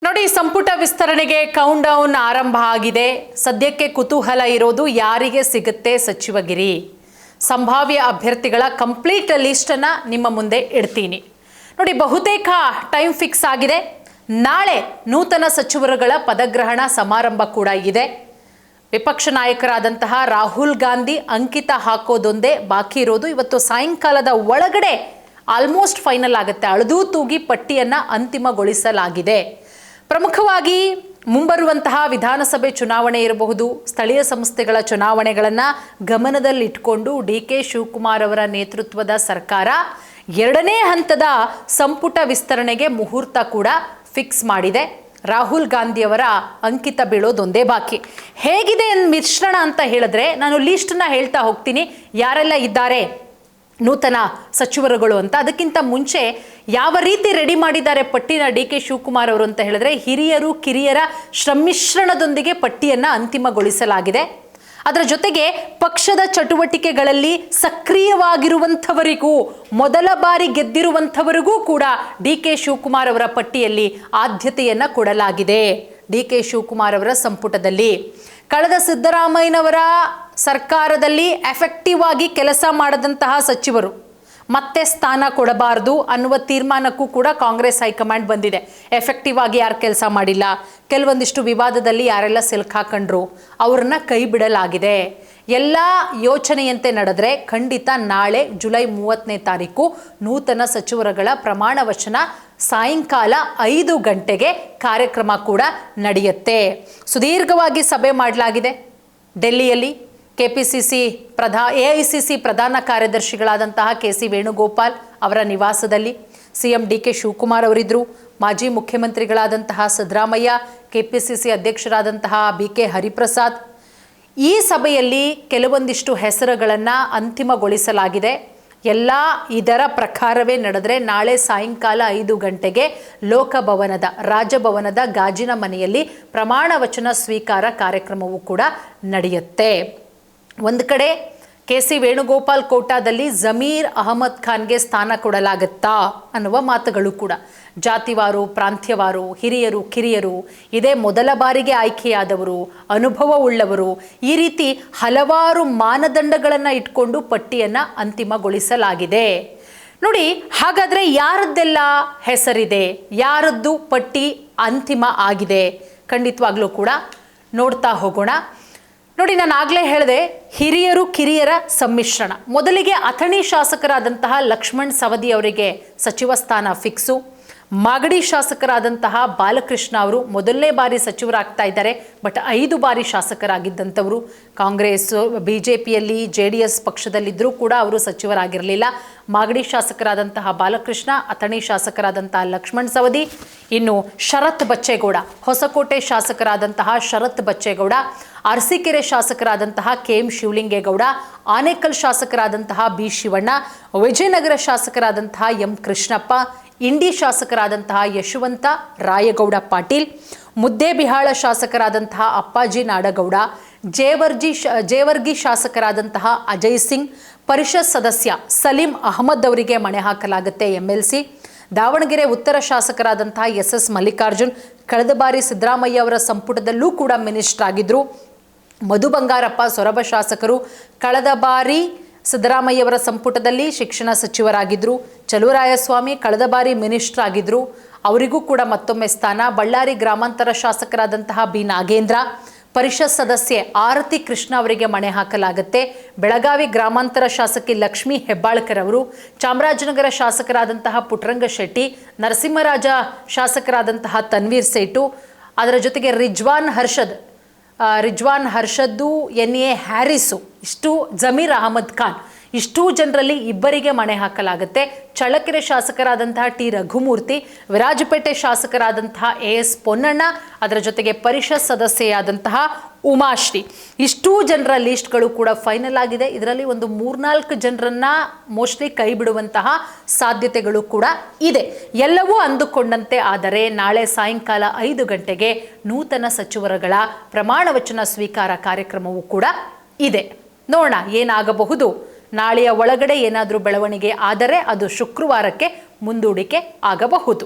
ನೋಡಿ, ಸಂಪುಟ ವಿಸ್ತರಣೆಗೆ ಕೌಂಟ್ ಡೌನ್ ಆರಂಭ ಆಗಿದೆ. ಸದ್ಯಕ್ಕೆ ಕುತೂಹಲ ಇರೋದು ಯಾರಿಗೆ ಸಿಗುತ್ತೆ ಸಚಿವಗಿರಿ. ಸಂಭಾವ್ಯ ಅಭ್ಯರ್ಥಿಗಳ ಕಂಪ್ಲೀಟ್ ಲಿಸ್ಟ್ ಅನ್ನ ನಿಮ್ಮ ಮುಂದೆ ಇಡ್ತೀನಿ. ನೋಡಿ, ಬಹುತೇಕ ಟೈಮ್ ಫಿಕ್ಸ್ ಆಗಿದೆ. ನಾಳೆ ನೂತನ ಸಚಿವರುಗಳ ಪದಗ್ರಹಣ ಸಮಾರಂಭ ಕೂಡ ಇದೆ. ವಿಪಕ್ಷ ನಾಯಕರಾದಂತಹ ರಾಹುಲ್ ಗಾಂಧಿ ಅಂಕಿತ ಹಾಕೋದೊಂದೇ ಬಾಕಿ ಇರೋದು. ಇವತ್ತು ಸಾಯಂಕಾಲದ ಒಳಗಡೆ ಆಲ್ಮೋಸ್ಟ್ ಫೈನಲ್ ಆಗುತ್ತೆ. ಅಳೆದು ತೂಗಿ ಪಟ್ಟಿಯನ್ನ ಅಂತಿಮಗೊಳಿಸಲಾಗಿದೆ. ಪ್ರಮುಖವಾಗಿ ಮುಂಬರುವಂತಹ ವಿಧಾನಸಭೆ ಚುನಾವಣೆ ಇರಬಹುದು, ಸ್ಥಳೀಯ ಸಂಸ್ಥೆಗಳ ಚುನಾವಣೆಗಳನ್ನು ಗಮನದಲ್ಲಿಟ್ಟುಕೊಂಡು ಡಿ.ಕೆ. ಶಿವಕುಮಾರ್ ಅವರ ನೇತೃತ್ವದ ಸರ್ಕಾರ ಎರಡನೇ ಹಂತದ ಸಂಪುಟ ವಿಸ್ತರಣೆಗೆ ಮುಹೂರ್ತ ಕೂಡ ಫಿಕ್ಸ್ ಮಾಡಿದೆ. ರಾಹುಲ್ ಗಾಂಧಿ ಅವರ ಅಂಕಿತ ಬೀಳೋದೊಂದೇ ಬಾಕಿ. ಹೇಗಿದೆ ಮಿಶ್ರಣ ಅಂತ ಹೇಳಿದ್ರೆ, ನಾನು ಲೀಸ್ಟನ್ನ ಹೇಳ್ತಾ ಹೋಗ್ತೀನಿ, ಯಾರೆಲ್ಲ ಇದ್ದಾರೆ ನೂತನ ಸಚಿವರುಗಳು ಅಂತ. ಅದಕ್ಕಿಂತ ಮುಂಚೆ ಯಾವ ರೀತಿ ರೆಡಿ ಮಾಡಿದ್ದಾರೆ ಪಟ್ಟಿನ ಡಿ.ಕೆ. ಶಿವಕುಮಾರ್ ಅವರು ಅಂತ ಹೇಳಿದ್ರೆ, ಹಿರಿಯರು ಕಿರಿಯರ ಶ್ರಮಿಶ್ರಣದೊಂದಿಗೆ ಪಟ್ಟಿಯನ್ನು ಅಂತಿಮಗೊಳಿಸಲಾಗಿದೆ. ಅದರ ಜೊತೆಗೆ ಪಕ್ಷದ ಚಟುವಟಿಕೆಗಳಲ್ಲಿ ಸಕ್ರಿಯವಾಗಿರುವಂಥವರಿಗೂ, ಮೊದಲ ಬಾರಿ ಗೆದ್ದಿರುವಂಥವರಿಗೂ ಕೂಡ ಡಿ.ಕೆ. ಶಿವಕುಮಾರ್ ಅವರ ಪಟ್ಟಿಯಲ್ಲಿ ಆದ್ಯತೆಯನ್ನು ಕೊಡಲಾಗಿದೆ. ಡಿ.ಕೆ. ಶಿವಕುಮಾರ್ ಅವರ ಸಂಪುಟದಲ್ಲಿ ಕಳೆದ ಸಿದ್ದರಾಮಯ್ಯನವರ ಸರ್ಕಾರದಲ್ಲಿ ಎಫೆಕ್ಟಿವ್ ಆಗಿ ಕೆಲಸ ಮಾಡದಂತಹ ಸಚಿವರು ಮತ್ತೆ ಸ್ಥಾನ ಕೊಡಬಾರದು ಅನ್ನುವ ತೀರ್ಮಾನಕ್ಕೂ ಕೂಡ ಕಾಂಗ್ರೆಸ್ ಹೈಕಮಾಂಡ್ ಬಂದಿದೆ. ಎಫೆಕ್ಟಿವ್ ಆಗಿ ಯಾರು ಕೆಲಸ ಮಾಡಿಲ್ಲ, ಕೆಲವೊಂದಿಷ್ಟು ವಿವಾದದಲ್ಲಿ ಯಾರೆಲ್ಲ ಸಿಲುಕಾಕೊಂಡ್ರು ಅವ್ರನ್ನ ಕೈ ಬಿಡಲಾಗಿದೆ. ಎಲ್ಲ ಯೋಚನೆಯಂತೆ ನಡೆದ್ರೆ ಖಂಡಿತ ನಾಳೆ ಜುಲೈ 30ನೇ ತಾರೀಕು ನೂತನ ಸಚಿವರುಗಳ ಪ್ರಮಾಣ ವಚನ ಸಾಯಂಕಾಲ 5 ಗಂಟೆಗೆ ಕಾರ್ಯಕ್ರಮ ಕೂಡ ನಡೆಯುತ್ತೆ. ಸುದೀರ್ಘವಾಗಿ ಸಭೆ ಮಾಡಲಾಗಿದೆ ಡೆಲ್ಲಿಯಲ್ಲಿ. ಕೆಪಿಸಿಸಿ AICC ಪ್ರಧಾನ ಕಾರ್ಯದರ್ಶಿಗಳಾದಂತಹ ಕೆ.ಸಿ. ವೇಣುಗೋಪಾಲ್ ಅವರ ನಿವಾಸದಲ್ಲಿ ಸಿಎಂ ಡಿ.ಕೆ. ಶಿವಕುಮಾರ್ ಅವರಿದ್ದರು. ಮಾಜಿ ಮುಖ್ಯಮಂತ್ರಿಗಳಾದಂತಹ ಸಿದ್ದರಾಮಯ್ಯ, ಕೆಪಿಸಿಸಿ ಅಧ್ಯಕ್ಷರಾದಂತಹ ಬಿ.ಕೆ. ಹರಿಪ್ರಸಾದ್. ಈ ಸಭೆಯಲ್ಲಿ ಕೆಲವೊಂದಿಷ್ಟು ಹೆಸರುಗಳನ್ನು ಅಂತಿಮಗೊಳಿಸಲಾಗಿದೆ. ಎಲ್ಲ ಇದರ ಪ್ರಕಾರವೇ ನಡೆದರೆ ನಾಳೆ ಸಾಯಂಕಾಲ 5 ಗಂಟೆಗೆ ಲೋಕಭವನದ ರಾಜಭವನದ ಗಾಜಿನ ಮನೆಯಲ್ಲಿ ಪ್ರಮಾಣ ವಚನ ಸ್ವೀಕಾರ ಕಾರ್ಯಕ್ರಮವೂ ಕೂಡ ನಡೆಯುತ್ತೆ. ಒಂದು ಕಡೆ ಕೆ.ಸಿ. ವೇಣುಗೋಪಾಲ್ ಕೋಟಾದಲ್ಲಿ ಜಮೀರ್ ಅಹಮದ್ ಖಾನ್ಗೆ ಸ್ಥಾನ ಕೊಡಲಾಗುತ್ತಾ ಅನ್ನುವ ಮಾತುಗಳು ಕೂಡ. ಜಾತಿವಾರು, ಪ್ರಾಂತ್ಯವಾರು, ಹಿರಿಯರು ಕಿರಿಯರು, ಇದೇ ಮೊದಲ ಬಾರಿಗೆ ಆಯ್ಕೆಯಾದವರು, ಅನುಭವ ಉಳ್ಳವರು, ಈ ರೀತಿ ಹಲವಾರು ಮಾನದಂಡಗಳನ್ನು ಇಟ್ಕೊಂಡು ಪಟ್ಟಿಯನ್ನು ಅಂತಿಮಗೊಳಿಸಲಾಗಿದೆ. ನೋಡಿ, ಹಾಗಾದರೆ ಯಾರದ್ದೆಲ್ಲ ಹೆಸರಿದೆ, ಯಾರದ್ದು ಪಟ್ಟಿ ಅಂತಿಮ ಆಗಿದೆ, ಖಂಡಿತವಾಗ್ಲೂ ಕೂಡ ನೋಡ್ತಾ ಹೋಗೋಣ. ನೋಡಿ, ನಾನು ಆಗಲೇ ಹೇಳಿದೆ, ಹಿರಿಯರು ಕಿರಿಯರ ಸಮ್ಮಿಶ್ರಣ. ಮೊದಲಿಗೆ ಅಥಣಿ ಶಾಸಕರಾದಂತಹ ಲಕ್ಷ್ಮಣ್ ಸವದಿ ಅವರಿಗೆ ಸಚಿವ ಸ್ಥಾನ ಫಿಕ್ಸು. ಮಾಗಡಿ ಶಾಸಕರಾದಂತಹ ಬಾಲಕೃಷ್ಣ ಅವರು ಮೊದಲನೇ ಬಾರಿ ಸಚಿವರಾಗ್ತಾ ಇದ್ದಾರೆ. ಬಟ್ 5 ಬಾರಿ ಶಾಸಕರಾಗಿದ್ದಂಥವರು. ಕಾಂಗ್ರೆಸ್ BJPಯಲ್ಲಿ JDS ಪಕ್ಷದಲ್ಲಿದ್ದರೂ ಕೂಡ ಅವರು ಸಚಿವರಾಗಿರಲಿಲ್ಲ. ಮಾಗಡಿ ಶಾಸಕರಾದಂತಹ ಬಾಲಕೃಷ್ಣ, ಅಥಣಿ ಶಾಸಕರಾದಂತಹ ಲಕ್ಷ್ಮಣ್ ಸವದಿ, ಇನ್ನು Sharath Bachegowda, Hosakote ಶಾಸಕರಾದಂತಹ Sharath Bachegowda, Arsikere ಶಾಸಕರಾದಂತಹ KM Shivalingegowda, Anekal ಶಾಸಕರಾದಂತಹ B Shivanna, Vijayanagara ಶಾಸಕರಾದಂತಹ M Krishnappa, ಇಂಡಿ ಶಾಸಕರಾದಂತಹ ಯಶವಂತ ರಾಯಗೌಡ ಪಾಟೀಲ್, ಮುದ್ದೇಬಿಹಾಳ ಶಾಸಕರಾದಂತಹ ಅಪ್ಪಾಜಿ ನಾಡಗೌಡ, ಜೇವರ್ಗಿ ಶಾಸಕರಾದಂತಹ ಅಜಯ್ ಸಿಂಗ್, ಪರಿಷತ್ ಸದಸ್ಯ ಸಲೀಂ ಅಹಮದ್ ಅವರಿಗೆ ಮಣೆ ಹಾಕಲಾಗುತ್ತೆ MLC. ದಾವಣಗೆರೆ ಉತ್ತರ ಶಾಸಕರಾದಂತಹ SS ಮಲ್ಲಿಕಾರ್ಜುನ್ ಕಳೆದ ಬಾರಿ ಸಿದ್ದರಾಮಯ್ಯ ಅವರ ಸಂಪುಟದಲ್ಲೂ ಕೂಡ ಮಿನಿಸ್ಟರ್ ಆಗಿದ್ರು. ಮಧು ಬಂಗಾರಪ್ಪ ಸೊರಬ ಶಾಸಕರು, ಕಳೆದ ಬಾರಿ ಸಿದ್ದರಾಮಯ್ಯವರ ಸಂಪುಟದಲ್ಲಿ ಶಿಕ್ಷಣ ಸಚಿವರಾಗಿದ್ದರು. ಚಲುವರಾಯಸ್ವಾಮಿ ಕಳೆದ ಬಾರಿ ಮಿನಿಸ್ಟರ್ ಆಗಿದ್ದರು, ಅವರಿಗೂ ಕೂಡ ಮತ್ತೊಮ್ಮೆ ಸ್ಥಾನ. ಬಳ್ಳಾರಿ ಗ್ರಾಮಾಂತರ ಶಾಸಕರಾದಂತಹ B ನಾಗೇಂದ್ರ, ಪರಿಷತ್ ಸದಸ್ಯೆ ಆರತಿ ಕೃಷ್ಣ ಅವರಿಗೆ ಮಣೆ ಹಾಕಲಾಗುತ್ತೆ. ಬೆಳಗಾವಿ ಗ್ರಾಮಾಂತರ ಶಾಸಕಿ ಲಕ್ಷ್ಮೀ ಹೆಬ್ಬಾಳ್ಕರ್ ಅವರು, ಚಾಮರಾಜನಗರ ಶಾಸಕರಾದಂತಹ ಪುಟ್ಟರಂಗ ಶೆಟ್ಟಿ, ನರಸಿಂಹರಾಜ ಶಾಸಕರಾದಂತಹ ತನ್ವೀರ್ ಸೇಟು, ಅದರ ಜೊತೆಗೆ ರಿಜ್ವಾನ್ ಹರ್ಷದ್ದು, NA ಹ್ಯಾರಿಸು, ಇಷ್ಟು ಜಮೀರ್ ಅಹಮದ್ ಖಾನ್, ಇಷ್ಟೂ ಜನರಲ್ಲಿ ಇಬ್ಬರಿಗೆ ಮಣೆ ಹಾಕಲಾಗುತ್ತೆ. ಚಳ್ಳಕೆರೆ ಶಾಸಕರಾದಂತಹ T ರಘುಮೂರ್ತಿ, ವಿರಾಜಪೇಟೆ ಶಾಸಕರಾದಂತಹ AS ಪೊನ್ನಣ್ಣ, ಅದರ ಜೊತೆಗೆ ಪರಿಷತ್ ಸದಸ್ಯೆಯಾದಂತಹ ಉಮಾಶ್ರೀ, ಇಷ್ಟೂ ಜನರ ಲಿಸ್ಟ್ಗಳು ಕೂಡ ಫೈನಲ್ ಆಗಿದೆ. ಇದರಲ್ಲಿ ಒಂದು 3-4 ಜನರನ್ನ ಮೋಸ್ಟ್ಲಿ ಕೈ ಬಿಡುವಂತಹ ಸಾಧ್ಯತೆಗಳು ಕೂಡ ಇದೆ. ಎಲ್ಲವೂ ಅಂದುಕೊಂಡಂತೆ ಆದರೆ ನಾಳೆ ಸಾಯಂಕಾಲ 5 ಗಂಟೆಗೆ ನೂತನ ಸಚಿವರುಗಳ ಪ್ರಮಾಣ ವಚನ ಸ್ವೀಕಾರ ಕಾರ್ಯಕ್ರಮವೂ ಕೂಡ ಇದೆ. ನೋಡೋಣ ಏನಾಗಬಹುದು. ನಾಳೆಯ ಒಳಗಡೆ ಏನಾದರೂ ಬೆಳವಣಿಗೆ ಆದರೆ ಅದು ಶುಕ್ರವಾರಕ್ಕೆ ಮುಂದೂಡಿಕೆ ಆಗಬಹುದು.